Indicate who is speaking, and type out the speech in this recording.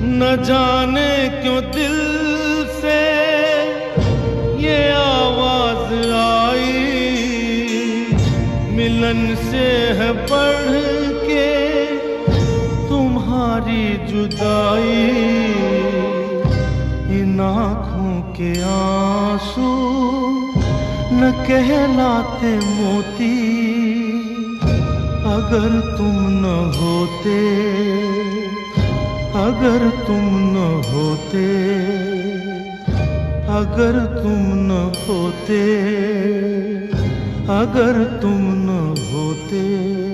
Speaker 1: न जाने क्यों दिल से ये आवाज आई, मिलन से है बढ़ के तुम्हारी जुदाई। इन आँखों के आंसू न कहलाते मोती, अगर तुम न होते, अगर तुम न होते, अगर तुम न होते, अगर तुम न होते।